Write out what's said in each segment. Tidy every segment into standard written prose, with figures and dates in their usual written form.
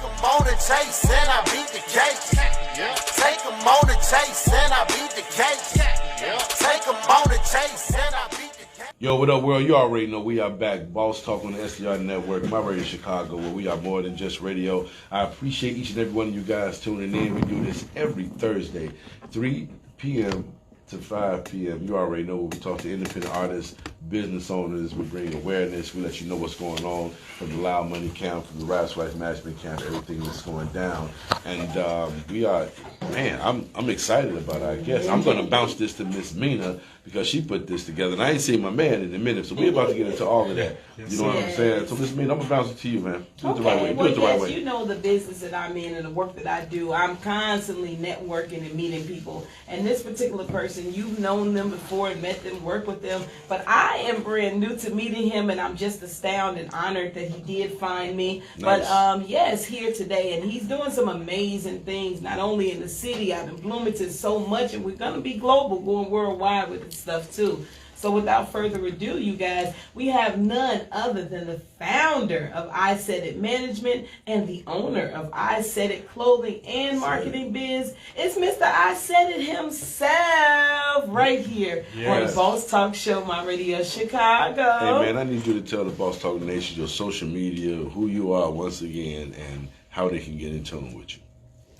them on the chase and I beat the case. Yeah. Take them on the chase and I beat the case. Yeah. Take them on the chase and I beat the case. Yo, what up, world? You already know we are back. Boss Talk on the SDR Network, MyRadioChicago, where we are more than just radio. I appreciate each and every one of you guys tuning in. We do this every Thursday, 3 p.m. to 5 p.m. You already know we talk to independent artists, business owners. We bring awareness. We let you know what's going on from the Loud Money camp, from the Raps Life Management camp, everything that's going down. And we are, man, I'm excited about it, I guess. I'm going to bounce this to Miss Mina because she put this together. And I ain't seen my man in a minute, so we're about to get into all of that. You know what I'm saying? So Miss Mina, I'm going to bounce it to you, man. Do it the right way. Do it the right way. You know the business that I'm in and the work that I do. I'm constantly networking and meeting people. And this particular person, you've known them before and met them, worked with them. But I am brand new to meeting him, and I'm just astounded and honored that he did find me. Nice. But yes, here today, and he's doing some amazing things, not only in the city, out in Bloomington, so much, and we're going to be global, going worldwide with this stuff too. So without further ado, you guys, we have none other than the founder of Isaidit Management and the owner of Isaidit Clothing and Marketing Biz. It's Mr. Isaidit himself right here on the Boss Talk Show, MyRadioChicago. Hey, man, I need you to tell the Boss Talk Nation your social media, who you are once again, and how they can get in tune with you.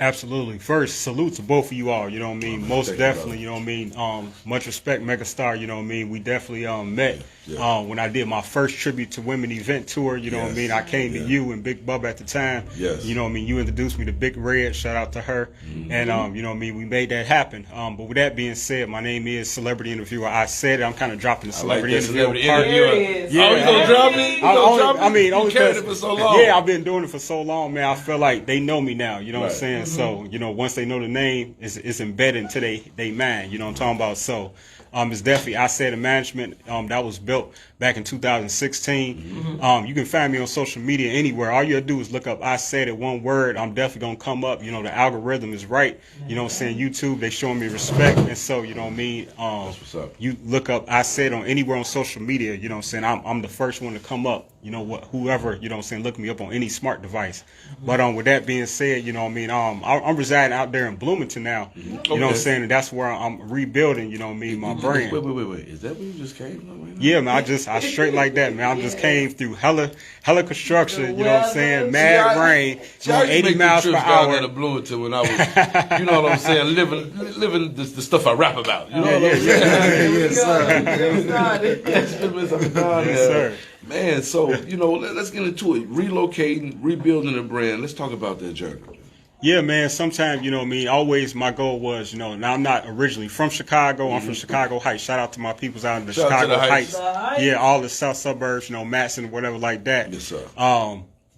Absolutely. First, salute to both of you all, you know what I mean? Most definitely, you know what I mean? Much respect, Megastar, you know what I mean? We definitely met when I did my first Tribute to Women event tour, you know what I mean? I came to you and Big Bub at the time. You know what I mean? You introduced me to Big Red, shout out to her. And, you know what I mean? We made that happen. But with that being said, my name is Celebrity Interviewer Isaidit. I'm kind of dropping the Celebrity Interviewer part. Yeah. Oh, you gonna drop me? I mean, only carried it for so long. Yeah, I've been doing it for so long, man. I feel like they know me now, you know what I'm saying? So, you know, once they know the name, it's embedded into they mind, you know what I'm talking about? So, it's definitely Isaidit Management. That was built back in 2016. You can find me on social media anywhere. All you gotta do is look up Isaidit, one word. I'm definitely gonna come up. You know, the algorithm is right. You know what I'm saying? YouTube, they showing me respect. And so, you know what I mean? That's what's up. You look up Isaidit on anywhere on social media, you know what I'm saying? I'm the first one to come up. You know what? Whoever, you know what I'm saying, look me up on any smart device. But with that being said, you know what I mean, I'm residing out there in Bloomington now. You know what I'm saying? And that's where I'm rebuilding, you know what I mean, my brand. Wait. Is that where you just came from right now? Yeah, man, I straight like that, man. I just came through hella construction, you know what I'm saying? Mad rain, going 80 miles per hour. Down to Bloomington when I was, you know what I'm saying, living the stuff I rap about. You know what I'm saying? Yes, sir. Man, so, you know, let's get into it. Relocating, rebuilding the brand. Let's talk about that journey. Yeah, man, sometimes, you know what I mean, always my goal was, you know, now I'm not originally from Chicago. I'm from Chicago Heights. Shout out to my peoples out in the Chicago Heights. Yeah, all the south suburbs, you know, Matson, whatever like that. Yes, sir.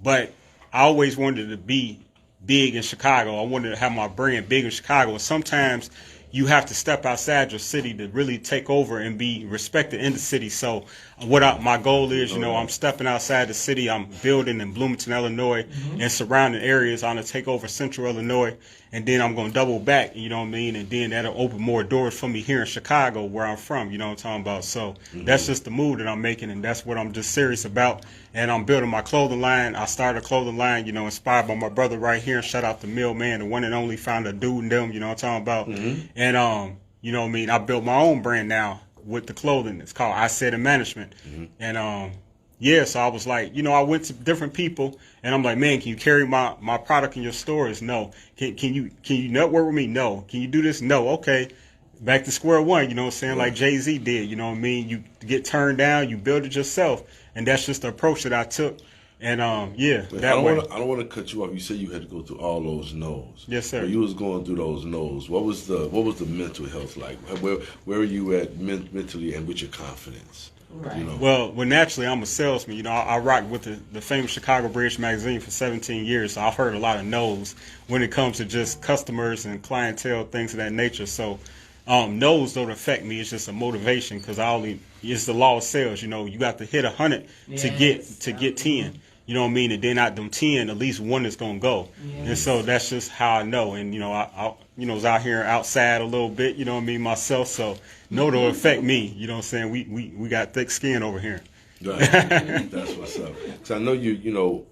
But I always wanted to be big in Chicago. I wanted to have my brand big in Chicago. And sometimes you have to step outside your city to really take over and be respected in the city. So my goal is, you know, I'm stepping outside the city. I'm building in Bloomington, Illinois, and surrounding areas. I'm going to take over central Illinois, and then I'm going to double back, you know what I mean? And then that'll open more doors for me here in Chicago, where I'm from, you know what I'm talking about? So that's just the move that I'm making, and that's what I'm just serious about. And I'm building my clothing line. I started a clothing line, you know, inspired by my brother right here. Shout out to Mill Man, the one and only founder of Dudenem, you know what I'm talking about? And, you know what I mean? I built my own brand now with the clothing. It's called Isaidit Management. And, yeah, so I was like, you know, I went to different people, and I'm like, man, can you carry my product in your stores? No. Can you network with me? No. Can you do this? No. Okay. Back to square one, you know what I'm saying? Like Jay-Z did, you know what I mean? You get turned down, you build it yourself. And that's just the approach that I took. And yeah, I don't want to cut you off. You said you had to go through all those no's. Yes, sir. When you was going through those no's, what was the mental health like? Where were you at mentally and with your confidence? Right. You know? Well, naturally, I'm a salesman. You know, I rocked with the famous Chicago Bridge magazine for 17 years, so I've heard a lot of no's when it comes to just customers and clientele, things of that nature. So no's don't affect me. It's just a motivation because it's the law of sales. You know, you got to hit 100 to get 10. You know what I mean? And then out them 10, at least one is gonna go. Yes. And so that's just how I know. And you know, I was out here outside a little bit. You know what I mean myself. So no, it'll affect me. You know what I'm saying? We got thick skin over here. Right. That's what's up. So I know you know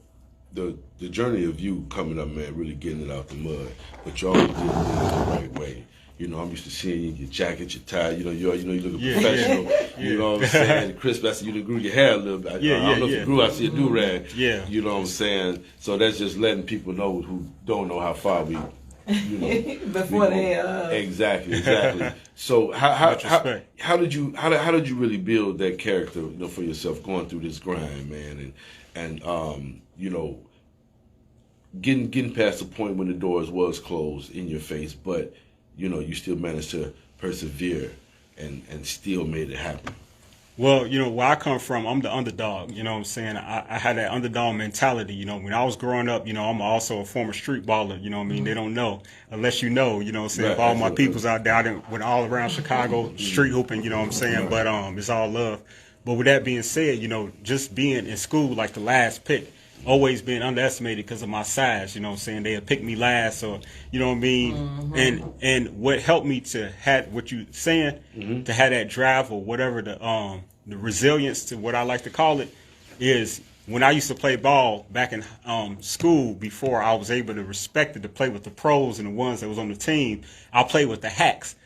the the journey of you coming up, man, really getting it out the mud, but you always did things the right way. You know, I'm used to seeing you, your jacket, your tie. You know, you look professional. You know what I'm saying? Chris, I see you done grew your hair a little bit. I don't know if you grew. I see a do rag. Yeah. You know what I'm saying? So that's just letting people know who don't know how far we. You know, before they exactly. So how did you really build that character, you know, for yourself going through this grind, man, and you know, getting past the point when the doors was closed in your face, but you know, you still managed to persevere and still made it happen. Well, you know, where I come from, I'm the underdog. You know what I'm saying? I had that underdog mentality. You know, when I was growing up, you know, I'm also a former street baller. You know what I mean? They don't know unless you know. You know what I'm saying? Right, if all my people's out there, I went all around Chicago street hooping. You know what I'm saying? But it's all love. But with that being said, you know, just being in school like the last pick, always being underestimated because of my size, you know what I'm saying? They'll pick me last, or you know what I mean? And what helped me to have what you saying, to have that drive or whatever, the resilience to what I like to call it, is when I used to play ball back in school, before I was able to respect it, to play with the pros and the ones that was on the team, I played with the hacks.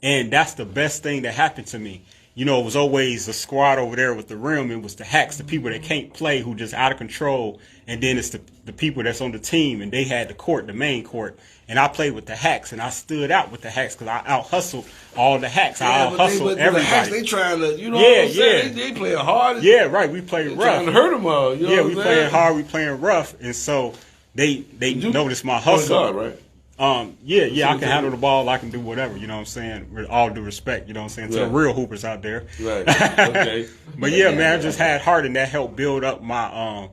And that's the best thing that happened to me. You know, it was always a squad over there with the rim. It was the hacks, the people that can't play, who just out of control. And then it's the people that's on the team, and they had the court, the main court. And I played with the hacks, and I stood out with the hacks because I out-hustled all the hacks. I out-hustled everybody. The hacks, they trying to, you know what I'm saying? They playing hard. Yeah, right. We played rough. Trying to hurt them all. You know we playing hard. We playing rough. And so they noticed my hustle. Hard, right? I can handle the ball. I can do whatever, you know what I'm saying? With all due respect, you know what I'm saying? To the real hoopers out there. Right. Okay. But yeah, man, I just had heart, and that helped build up my,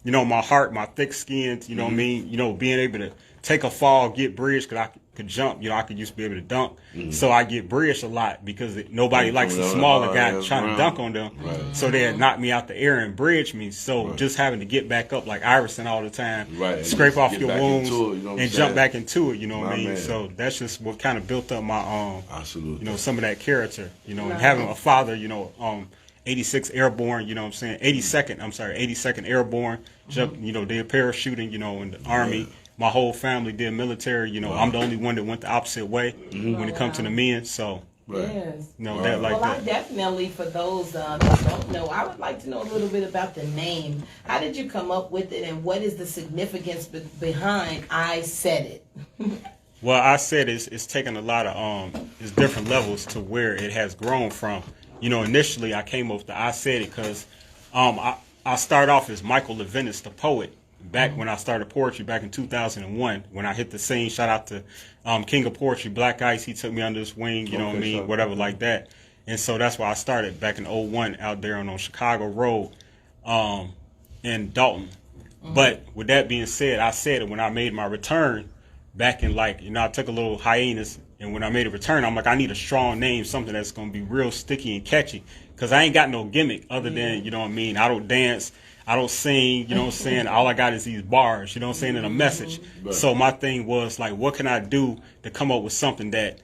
my heart, my thick skin, you know what I mean? You know, being able to take a fall, get bridge, because I could jump, you know, I could used to be able to dunk. So I get bridged a lot because nobody likes the smaller guy trying to dunk on them. Right. So they'd knock me out the air and bridge me. So just having to get back up like Iverson all the time, scrape off your wounds and jump back into it, you know what I mean? Man. So that's just what kind of built up my, absolutely, you know, some of that character, you know, and having a father, you know, 86 Airborne, you know what I'm saying? 82nd Airborne, you know, did parachuting, you know, in the Army. My whole family did military, you know. I'm the only one that went the opposite way when it comes to the men, so yes. You know, that like that. I definitely, for those that don't know, I would like to know a little bit about the name. How did you come up with it, and what is the significance behind I Said It? Well, I said it's taken a lot of it's different levels to where it has grown from. You know, initially I came up with the I Said It because I started off as Michael Levinas, the poet. Back when I started poetry back in 2001, when I hit the scene, shout out to King of Poetry, Black Ice. He took me under his wing, you know what I mean, whatever like that. And so that's why I started back in 01 out there on Chicago Road in Dalton. But with that being said, I said it when I made my return back in, like, you know, I took a little hiatus. And when I made a return, I'm like, I need a strong name, something that's going to be real sticky and catchy. Because I ain't got no gimmick other than, you know what I mean, I don't dance. I don't sing, you know what I'm saying? All I got is these bars, you know what I'm saying, and a message. Right. So my thing was, like, what can I do to come up with something that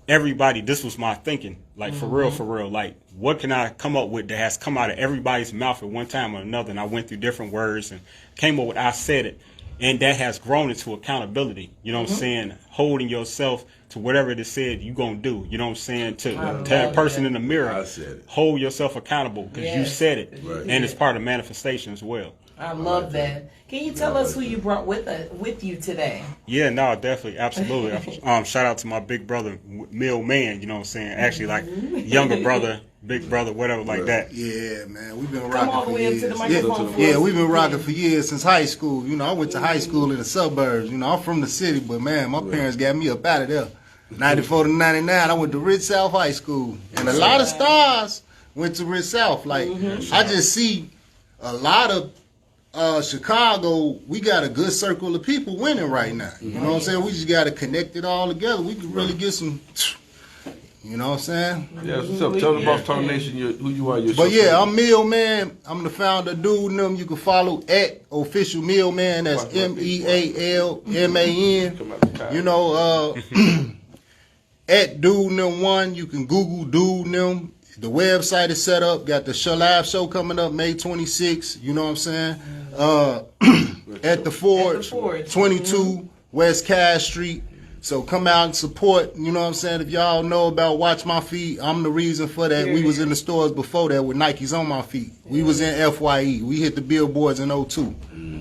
everybody, this was my thinking, like, for real. Like, what can I come up with that has come out of everybody's mouth at one time or another? And I went through different words and came up with I Said It. And that has grown into accountability, you know what I'm saying? Holding yourself to whatever it is said you're going to do, you know what I'm saying? To that person in the mirror, I said it. Hold yourself accountable because you said it. Right. And it's part of manifestation as well. I love that. Can you tell us who you brought with you today? Yeah, no, definitely, absolutely. Shout out to my big brother, Mill Man, you know what I'm saying? Actually, like, younger brother, big brother, whatever, like that. Yeah, man, we've been rocking Come all the way up to the microphone. Yeah, we've been rocking for years, since high school. You know, I went to high school in the suburbs. You know, I'm from the city, but, man, my parents got me up out of there. 94 to 99, I went to Ridge South High School. And a lot of stars went to Ridge South. Like, I just see a lot of Chicago, we got a good circle of people winning right now. You know what I'm saying? We just got to connect it all together. We can really get some, you know what I'm saying? Yeah, what's up? Tell the Boss Talk Nation who you are. But yeah, I'm Mill Man. I'm the founder of Dudenem. You can follow at official Mill Man. That's MEALMAN. You know, at Dudenem1. You can Google Dudenem. The website is set up. Got the live show coming up May 26th. You know what I'm saying? At the Forge, 22 West Cass Street. So come out and support, you know what I'm saying? If y'all know about Watch My Feet, I'm the reason for that. We was in the stores before that with Nikes on my feet. We was in FYE. We hit the billboards in 02.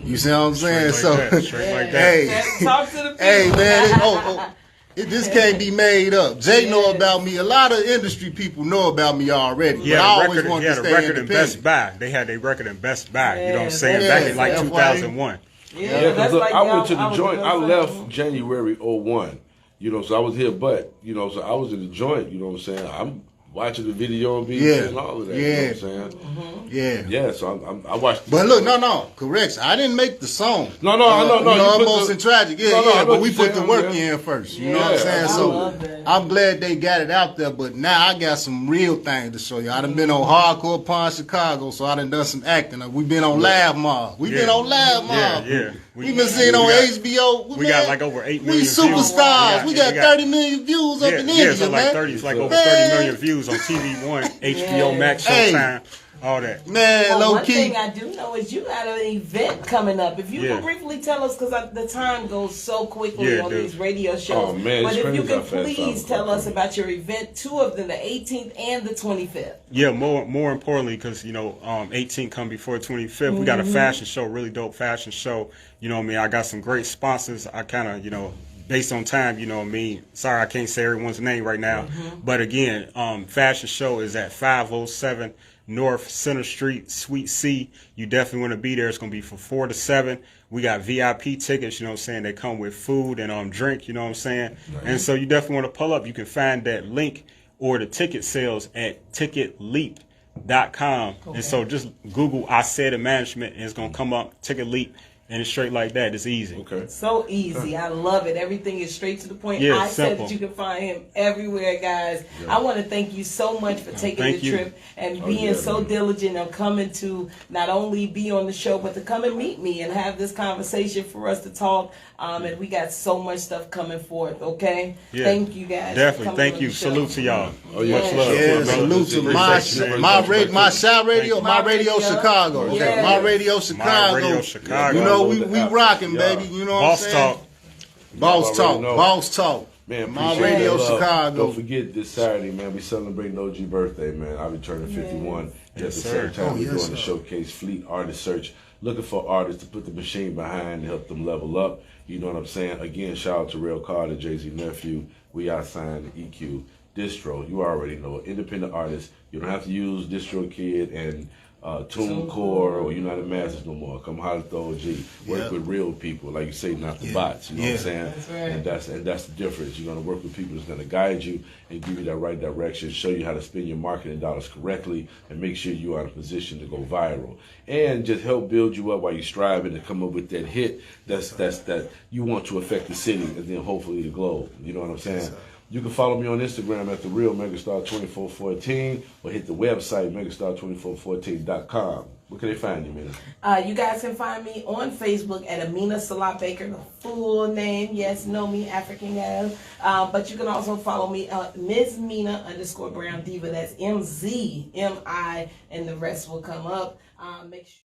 You see what I'm saying? Straight like that. Hey, Talk to the people. hey man, this can't be made up. Jay know about me. A lot of industry people know about me already. Yeah, but I always record, wanted yeah, to the stay record in independent. Best Buy. They had their record in Best Buy. You know what I'm Yeah, saying? yeah, Back in like FYE. 2001. Yeah, that's because like I went to the y'all- joint. I was left January 01. You know, so I was here, but, you know, so I was in the joint, you know what I'm saying? I'm watching the video and and all of that, you know what I'm saying? Yeah. Yeah, so I watched. But look, no, correction. I didn't make the song. No, I know, no. You know, you put almost the- and tragic. Yeah, No, I know but what we you're put the saying, work yeah. in first. You know Yeah, what I'm saying? I So love that. I'm glad they got it out there, but now I got some real things to show you. I done been on Hardcore Pond Chicago, so I done some acting. We've been on Lav Mob. We've been Yeah. on Lav Mob. Yeah. We've been seen on HBO. We got like over 8 million We views. superstars. We got We got 30 million views up in Yeah, India, it's like man. 30. It's like over Man. 30 million views on TV1, HBO Max, Hey. Showtime, all that. Man, Well, low one key. thing I do know is you got an event coming up. If you Yeah. could briefly tell us, because the time goes so quickly Yeah, on dude. these radio shows. Oh, man, but it's if you crazy how could fast please time tell goes. us about your event, 2 of them, the 18th and the 25th. Yeah, more importantly, because 18 come before 25th. We got a fashion show, really dope fashion show. You know what I mean? I got some great sponsors. I kind of based on time, you know what I mean? Sorry, I can't say everyone's name right now. But again, fashion show is at 507 North Center Street, Suite C. You definitely want to be there. It's going to be from 4 to 7. We got VIP tickets, you know what I'm saying? They come with food and drink, you know what I'm saying? Nice. And so you definitely want to pull up. You can find that link or the ticket sales at ticketleap.com. Okay. And so just Google I Said It Management and it's going to come up, Ticket Leap. And it's straight like that. It's easy. Okay. So easy. I love it. Everything is straight to the point. Yeah, I said simple. that you can find him everywhere, guys. Yeah. I want to thank you so much for taking the trip and being so diligent on coming to not only be on the show, but to come and meet me and have this conversation for us to talk. And we got so much stuff coming forth, okay? Yeah. Thank you, guys. Definitely. Thank you. Salute to y'all. Oh, yeah. Much love. Yeah, salute to my Radio Chicago. Yeah. My Radio Chicago. My Radio Chicago. You know, we rocking, baby. You know what I'm saying? Boss talk. Man, My appreciate Radio that love. Chicago. Don't forget this Saturday, man. We celebrating OG birthday, man. I'll be turning 51. And at the same time, we're doing the showcase Fleet Artist Search, looking for artists to put the machine behind to help them level up. You know what I'm saying? Again, shout out to Real Carter, Jay-Z nephew. We outsigned the EQ Distro. You already know, independent artists. You don't have to use DistroKid and TuneCore or United Masters no more. Come holler at the OG. Work with real people, like you say, not the bots. You know what I'm saying? That's right. And that's the difference. You're gonna work with people that's gonna guide you and give you that right direction, show you how to spend your marketing dollars correctly, and make sure you are in a position to go viral. And just help build you up while you're striving to come up with that hit that you want to affect the city and then hopefully the globe. You know what I'm saying? You can follow me on Instagram at the real Megastar2414 or hit the website Megastar2414.com. Where can they find you, Aminah? You guys can find me on Facebook at Aminah Sillah-Baker, the full name. Yes, know me, African gal. But you can also follow me Ms. Mina _Brown Diva. That's MZMI, and the rest will come up. Make sure